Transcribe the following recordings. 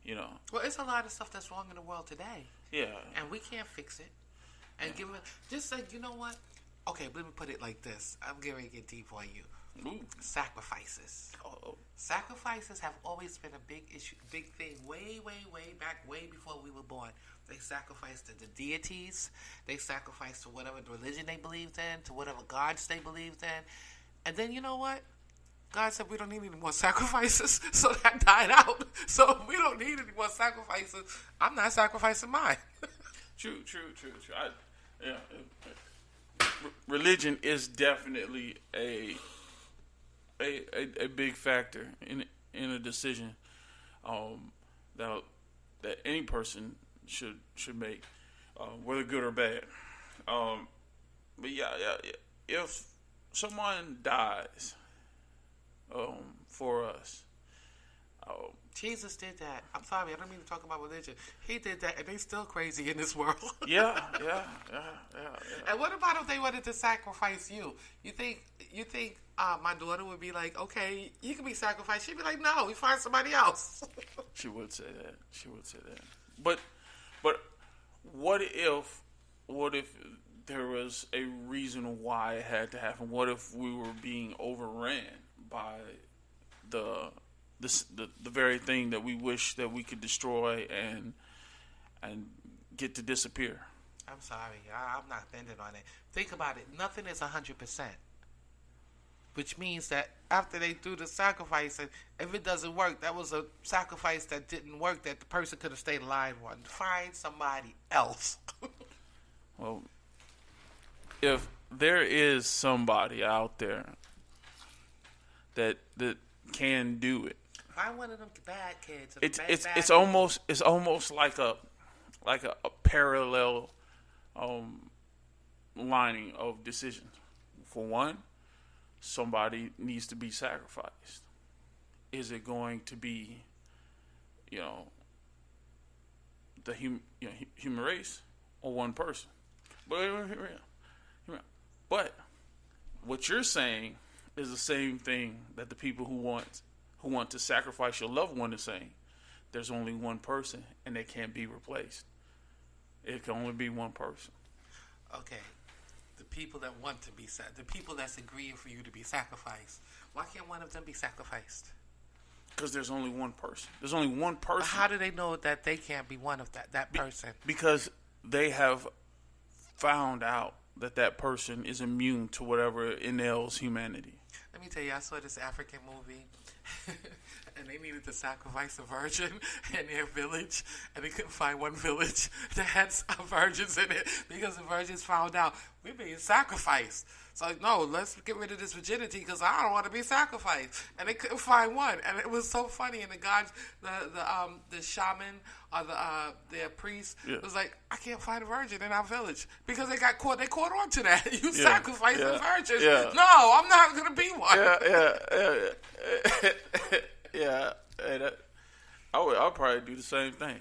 You know. Well, it's a lot of stuff that's wrong in the world today. Yeah. And we can't fix it. And give it, just like, you know what? Okay, let me put it like this. I'm getting to get deep on you. Ooh. Sacrifices. Oh. Sacrifices have always been a big issue, big thing, way back, way before we were born. They sacrificed to the deities. They sacrificed to whatever religion they believed in, to whatever gods they believed in. And then, you know what? God said we don't need any more sacrifices, so that died out. So if we don't need any more sacrifices, I'm not sacrificing mine. True. Religion is definitely a big factor in a decision that any person should make, whether good or bad. But yeah, if someone dies for us. Jesus did that. I'm sorry, I don't mean to talk about religion. He did that, and they still crazy in this world. Yeah. And what about if they wanted to sacrifice you? You think my daughter would be like, okay, you can be sacrificed? She'd be like, no, we find somebody else. She would say that. But what if there was a reason why it had to happen? What if we were being overran by the very thing that we wish that we could destroy and get to disappear? I'm sorry, I'm not bending on it. Think about it. Nothing is 100%, which means that after they do the sacrifice, and if it doesn't work, that was a sacrifice that didn't work that the person could have stayed alive on. Find somebody else. Well, if there is somebody out there that can do it, find one of them bad kids. It's almost like a parallel lining of decisions. For one, somebody needs to be sacrificed. Is it going to be, the human race or one person? But what you're saying is the same thing that the people who want to sacrifice your loved one is saying. There's only one person, and they can't be replaced. It can only be one person. Okay, the people that want to be the people that's agreeing for you to be sacrificed. Why can't one of them be sacrificed? Because there's only one person. There's only one person. But how do they know that they can't be one of that person? Because they have found out that person is immune to whatever ails humanity. Let me tell you, I saw this African movie, and they needed to sacrifice a virgin in their village, and they couldn't find one village that had virgins in it because the virgins found out we're being sacrificed. So no, let's get rid of this virginity because I don't want to be sacrificed. And they couldn't find one, and it was so funny. And the guys, the shaman or the priest was like, I can't find a virgin in our village because they got caught. They caught on to that. You sacrifice a virgin. Yeah. No, I'm not going to be one. Yeah. I'll probably do the same thing.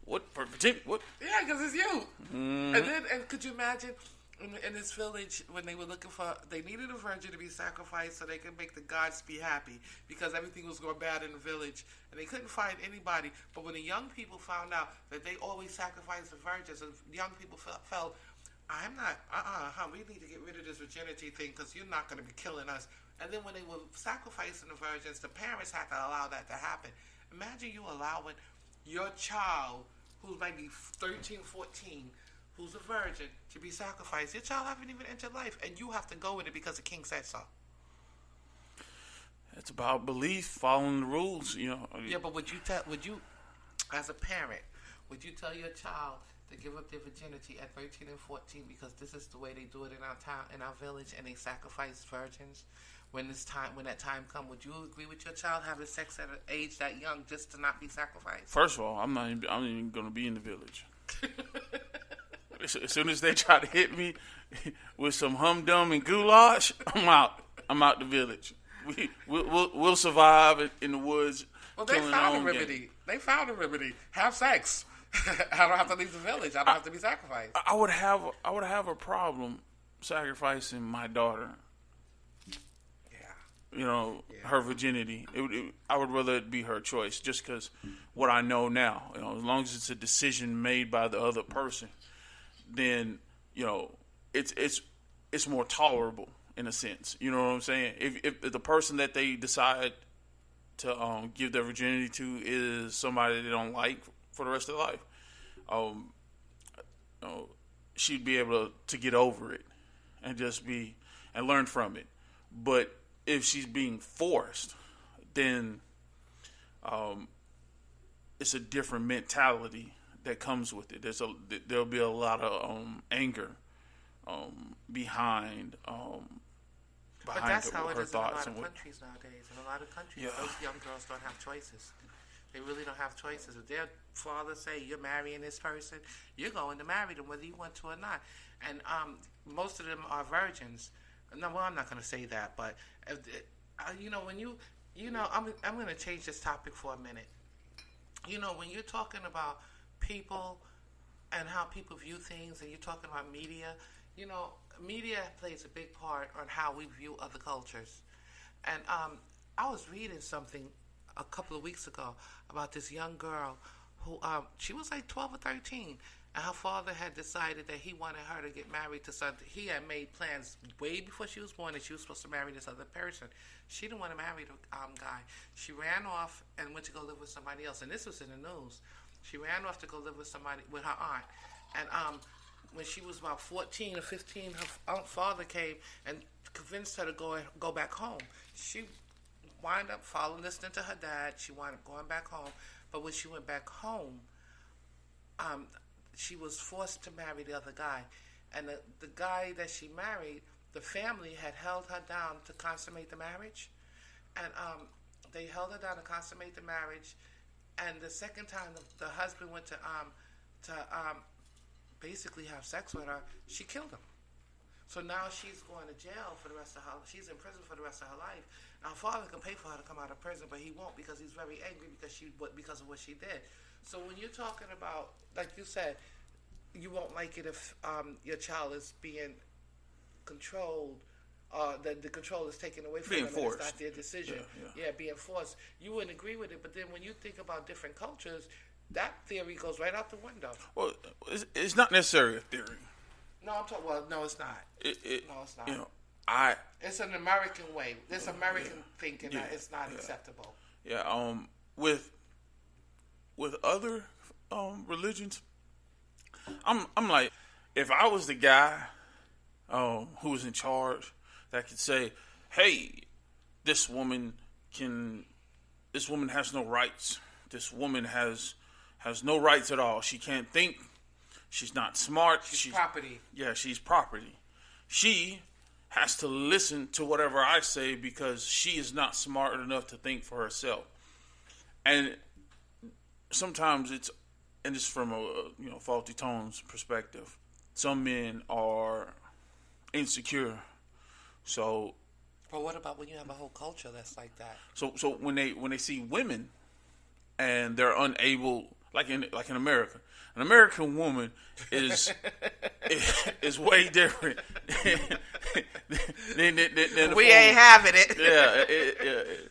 What for Virginia? What? Yeah, because it's you. Mm-hmm. And could you imagine? In this village, when they were looking for, they needed a virgin to be sacrificed so they could make the gods be happy because everything was going bad in the village, and they couldn't find anybody. But when the young people found out that they always sacrificed the virgins, and young people felt, I'm not, we need to get rid of this virginity thing because you're not going to be killing us. And then when they were sacrificing the virgins, the parents had to allow that to happen. Imagine you allowing your child, who might be 13, 14, who's a virgin, to be sacrificed. Your child haven't even entered life, and you have to go with it because the king said so. It's about belief, following the rules, Yeah, but would you, as a parent, would you tell your child to give up their virginity at 13 and 14 because this is the way they do it in our town, in our village, and they sacrifice virgins? When that time comes, would you agree with your child having sex at an age that young just to not be sacrificed? First of all, I'm not even going to be in the village. As soon as they try to hit me with some humdum and goulash, I'm out. I'm out the village. We'll survive in the woods. Well, they found a remedy. They found a remedy. Have sex. I don't have to leave the village. I don't have to be sacrificed. I would have a problem sacrificing my daughter. Yeah. her virginity. I would rather it be her choice, just because what I know now. As long as it's a decision made by the other person, then it's more tolerable in a sense. You know what I'm saying? If the person that they decide to give their virginity to is somebody they don't like for the rest of their life, she'd be able to get over it and and learn from it. But if she's being forced, then it's a different mentality that comes with it. There'll be a lot of anger behind but that's how it her is in a thoughts lot of countries nowadays. In a lot of countries, those young girls don't have choices. They really don't have choices. If their father say you're marrying this person, you're going to marry them whether you want to or not. And most of them are virgins. No, well, I'm not going to say that, but when I'm going to change this topic for a minute. When you're talking about people and how people view things, and you're talking about media, media plays a big part on how we view other cultures. And I was reading something a couple of weeks ago about this young girl who she was like 12 or 13, and her father had decided that he wanted her to get married to something. He had made plans way before she was born that she was supposed to marry this other person. She didn't want to marry the guy. She ran off and went to go live with somebody else, and this was in the news. She ran off to go live with her aunt, and when she was about 14 or 15, her father came and convinced her to go back home. She wound up listening to her dad. She wound up going back home. But when she went back home, she was forced to marry the other guy. And the guy that she married, the family had held her down to consummate the marriage. And they held her down to consummate the marriage. And the second time the husband went to basically have sex with her, she killed him. So now she's going to jail for the rest of her life. She's in prison for the rest of her life. Now, her father can pay for her to come out of prison, but he won't because he's very angry because of what she did. So when you're talking about, like you said, you won't like it if your child is being controlled, the control is taken away from them, and it's not their decision. Yeah, being forced. You wouldn't agree with it, but then when you think about different cultures, that theory goes right out the window. Well, it's not necessarily a theory. No, I'm talking. Well, no, it's not. No, it's not. It's an American way. This American thinking that it's not acceptable. Yeah. With other religions, I'm like, if I was the guy who was in charge, that could say, "Hey, this woman has no rights. This woman has no rights at all. She can't think. She's not smart. She's property. Yeah, she's property. She has to listen to whatever I say because she is not smart enough to think for herself." And sometimes it's from a faulty tones perspective. Some men are insecure, so. But what about when you have a whole culture that's like that? So when they see women, and they're unable, like in America. An American woman is way different than we ain't having it.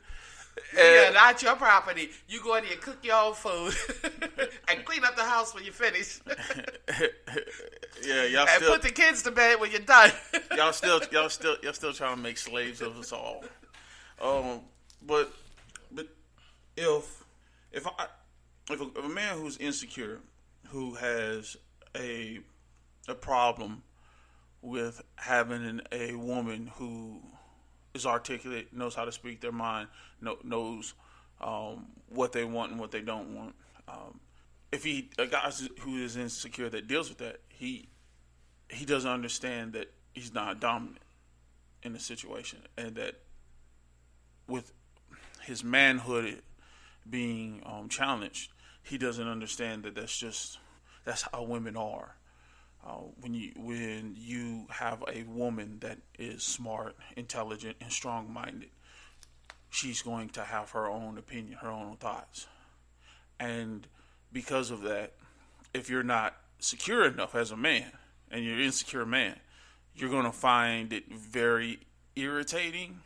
Yeah, not your property. You go in there and cook your own food and clean up the house when you finish. Yeah, y'all and put the kids to bed when you're done. y'all still trying to make slaves of us all. But if a man who's insecure, who has a problem with having a woman who is articulate, knows how to speak their mind, knows what they want and what they don't want. If a guy who is insecure that deals with that, he doesn't understand that he's not dominant in the situation, and that with his manhood being challenged, he doesn't understand that that's how women are. When you have a woman that is smart, intelligent, and strong-minded, she's going to have her own opinion, her own thoughts. And because of that, if you're not secure enough as a man, and you're an insecure man, you're going to find it very irritating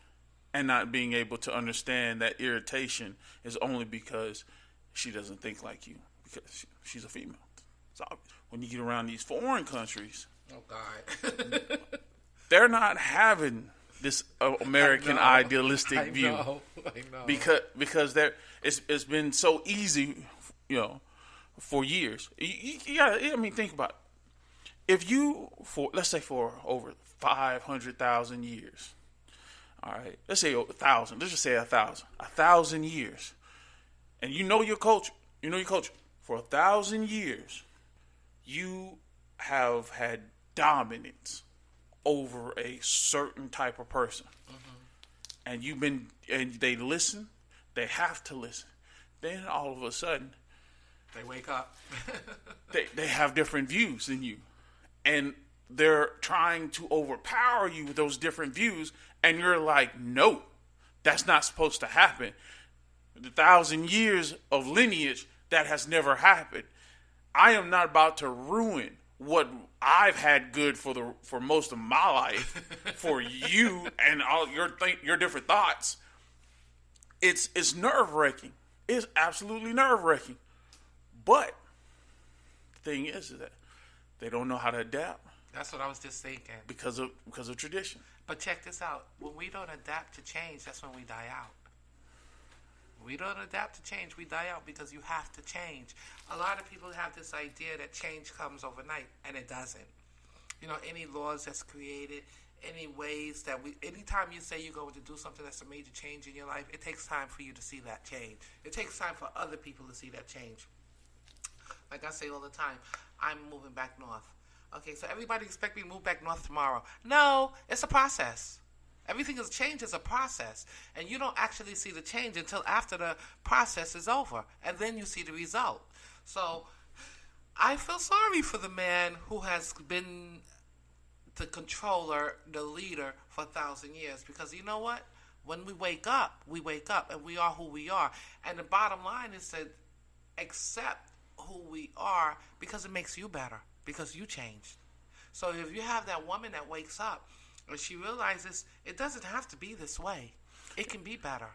and not being able to understand that irritation is only because she doesn't think like you, because she's a female. So when you get around these foreign countries, oh God, they're not having this American idealistic view. I know. Because it's been so easy, for years. You gotta, I mean, think about it. If you, let's say for over 500,000 years, all right, let's say 1,000, let's just say 1,000 years, and you know your culture, for 1,000 years, you have had dominance over a certain type of person. Mm-hmm. And they listen, they have to listen. Then all of a sudden, they wake up. they have different views than you. And they're trying to overpower you with those different views. And you're like, no, that's not supposed to happen. The 1,000 years of lineage, that has never happened. I am not about to ruin what I've had good for most of my life for you and all your different thoughts. It's nerve-wracking. It's absolutely nerve-wracking. But the thing is that they don't know how to adapt. That's what I was just thinking. Because of tradition. But check this out. When we don't adapt to change, that's when we die out. We don't adapt to change, we die out because you have to change. A lot of people have this idea that change comes overnight, and it doesn't. Any laws that's created, any ways that anytime you say you're going to do something that's a major change in your life, it takes time for you to see that change. It takes time for other people to see that change. Like I say all the time, I'm moving back north. Okay, so everybody expect me to move back north tomorrow. No, it's a process. Everything is change is a process, and you don't actually see the change until after the process is over, and then you see the result. So I feel sorry for the man who has been the controller, the leader for 1,000 years, because you know what? When we wake up, and we are who we are. And the bottom line is to accept who we are because it makes you better, because you changed. So if you have that woman that wakes up, and she realizes it doesn't have to be this way. It can be better.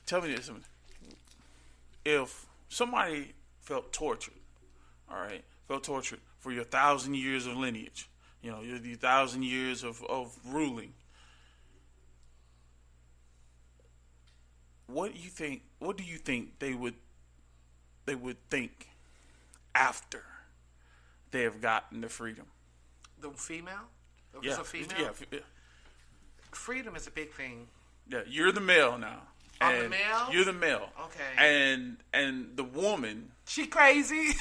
Tell me this. If somebody felt tortured, all right, for your 1,000 years of lineage, your 1,000 years of ruling, what do you think they would think after they have gotten the freedom? The female? Yeah. A female? Yeah. Freedom is a big thing. Yeah, you're the male now. I'm the male? You're the male. Okay. And the woman, she crazy.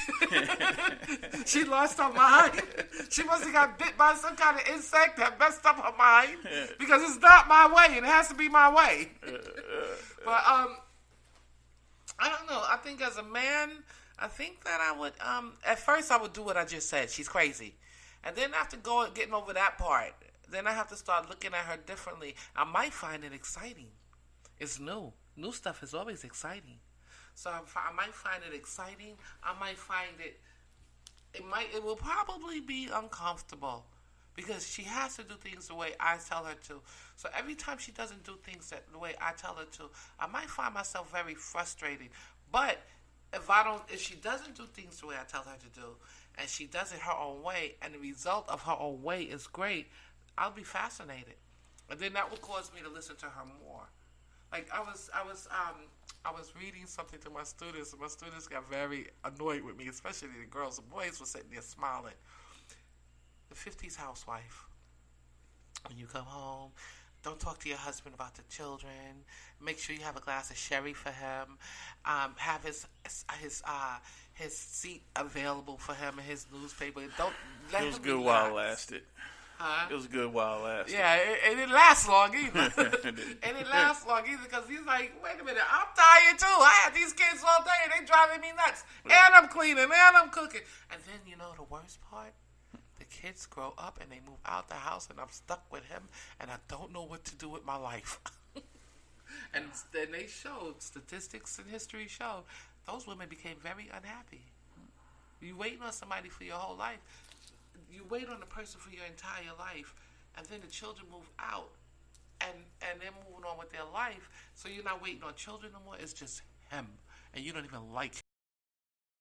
She lost her mind. She must have got bit by some kind of insect that messed up her mind. Because it's not my way. It has to be my way. But I don't know. I think as a man, I think that I would at first I would do what I just said. She's crazy. And then after getting over that part, then I have to start looking at her differently. I might find it exciting. It's new. New stuff is always exciting. So I might find it exciting. I might find it will probably be uncomfortable because she has to do things the way I tell her to. So every time she doesn't do things the way I tell her to, I might find myself very frustrated. But if she doesn't do things the way I tell her to do, and she does it her own way, and the result of her own way is great, I'll be fascinated. And then that will cause me to listen to her more. Like I was reading something to my students, and my students got very annoyed with me, especially the girls. The boys were sitting there smiling. The 50s housewife. When you come home, don't talk to your husband about the children. Make sure you have a glass of sherry for him. Have his seat available for him in his newspaper. Don't let him. It was good while it lasted. Huh? It was good while it lasted. Yeah, it didn't last long either. It didn't last long either because he's like, wait a minute, I'm tired too. I had these kids all day and they driving me nuts. And I'm cleaning and I'm cooking. And then the worst part? The kids grow up and they move out the house and I'm stuck with him and I don't know what to do with my life. And then they showed, statistics and history showed, those women became very unhappy. You waiting on somebody for your whole life. You wait on a person for your entire life, and then the children move out, and they're moving on with their life. So you're not waiting on children no more. It's just him, and you don't even like